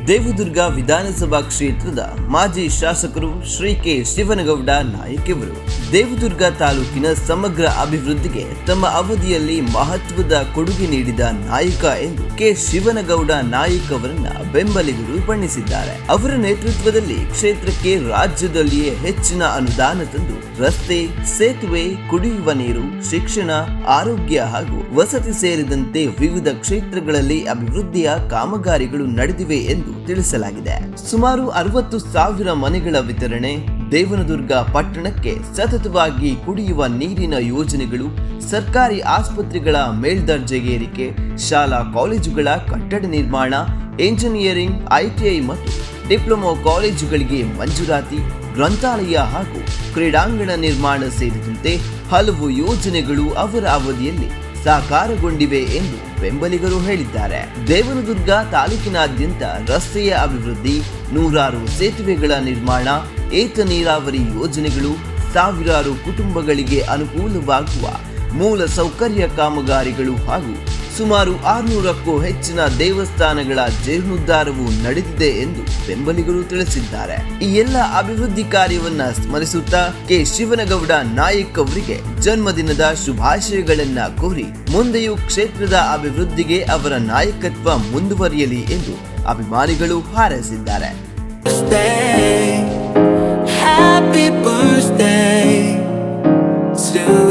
ದೇವದುರ್ಗ ವಿಧಾನಸಭಾ ಕ್ಷೇತ್ರದ ಮಾಜಿ ಶಾಸಕರು ಶ್ರೀ ಕೆ ಶಿವನಗೌಡ ನಾಯಕ್ ಇವರು ದೇವದುರ್ಗ ತಾಲೂಕಿನ ಸಮಗ್ರ ಅಭಿವೃದ್ಧಿಗೆ ತಮ್ಮ ಅವಧಿಯಲ್ಲಿ ಮಹತ್ವದ ಕೊಡುಗೆ ನೀಡಿದ ನಾಯಕ ಎಂದು ಕೆ ಶಿವನಗೌಡ ನಾಯಕ್ ಅವರನ್ನ ಬೆಂಬಲಿಗರು ಬಣ್ಣಿಸಿದ್ದಾರೆ. ಅವರ ನೇತೃತ್ವದಲ್ಲಿ ಕ್ಷೇತ್ರಕ್ಕೆ ರಾಜ್ಯದಲ್ಲಿಯೇ ಹೆಚ್ಚಿನ ಅನುದಾನ ತಂದು ರಸ್ತೆ, ಸೇತುವೆ, ಕುಡಿಯುವ ನೀರು, ಶಿಕ್ಷಣ, ಆರೋಗ್ಯ ಹಾಗೂ ವಸತಿ ಸೇರಿದಂತೆ ವಿವಿಧ ಕ್ಷೇತ್ರಗಳಲ್ಲಿ ಅಭಿವೃದ್ಧಿಯ ಕಾಮಗಾರಿಗಳು ನಡೆದಿವೆ ಎಂದು ತಿಳಿಸಲಾಗಿದೆ. ಸುಮಾರು 60,000 ಮನೆಗಳ ವಿತರಣೆ, ದೇವನದುರ್ಗ ಪಟ್ಟಣಕ್ಕೆ ಸತತವಾಗಿ ಕುಡಿಯುವ ನೀರಿನ ಯೋಜನೆಗಳು, ಸರ್ಕಾರಿ ಆಸ್ಪತ್ರೆಗಳ ಮೇಲ್ದರ್ಜೆಗೇರಿಕೆ, ಶಾಲಾ ಕಾಲೇಜುಗಳ ಕಟ್ಟಡ ನಿರ್ಮಾಣ, ಎಂಜಿನಿಯರಿಂಗ್, ಐಟಿಐ ಮತ್ತು ಡಿಪ್ಲೊಮಾ ಕಾಲೇಜುಗಳಿಗೆ ಮಂಜೂರಾತಿ, ಗ್ರಂಥಾಲಯ ಹಾಗೂ ಕ್ರೀಡಾಂಗಣ ನಿರ್ಮಾಣ ಸೇರಿದಂತೆ ಹಲವು ಯೋಜನೆಗಳು ಅವರ ಅವಧಿಯಲ್ಲಿ ಸಾಕಾರಗೊಂಡಿವೆ ಎಂದು ಬೆಂಬಲಿಗರು ಹೇಳಿದ್ದಾರೆ. ದೇವನದುರ್ಗ ತಾಲೂಕಿನಾದ್ಯಂತ ರಸ್ತೆಯ ಅಭಿವೃದ್ಧಿ, 100 ಸೇತುವೆಗಳ ನಿರ್ಮಾಣ, ಏತ ನೀರಾವರಿ ಯೋಜನೆಗಳು, ಸಾವಿರಾರು ಕುಟುಂಬಗಳಿಗೆ ಅನುಕೂಲವಾಗುವ ಮೂಲ ಸೌಕರ್ಯ ಕಾಮಗಾರಿಗಳು ಹಾಗೂ ಸುಮಾರು 600ಕ್ಕೂ ಹೆಚ್ಚಿನ ದೇವಸ್ಥಾನಗಳ ಜೀರ್ಣೋದ್ಧಾರವು ನಡೆದಿದೆ ಎಂದು ಬೆಂಬಲಿಗರು ತಿಳಿಸಿದ್ದಾರೆ. ಈ ಎಲ್ಲ ಅಭಿವೃದ್ಧಿ ಕಾರ್ಯವನ್ನ ಸ್ಮರಿಸುತ್ತಾ ಕೆ ಶಿವನಗೌಡ ನಾಯಕ್ ಅವರಿಗೆ ಜನ್ಮದಿನದ ಶುಭಾಶಯಗಳನ್ನ ಕೋರಿ ಮುಂದೆಯೂ ಕ್ಷೇತ್ರದ ಅಭಿವೃದ್ಧಿಗೆ ಅವರ ನಾಯಕತ್ವ ಮುಂದುವರಿಯಲಿ ಎಂದು ಅಭಿಮಾನಿಗಳು ಹಾರೈಸಿದ್ದಾರೆ. Happy birthday to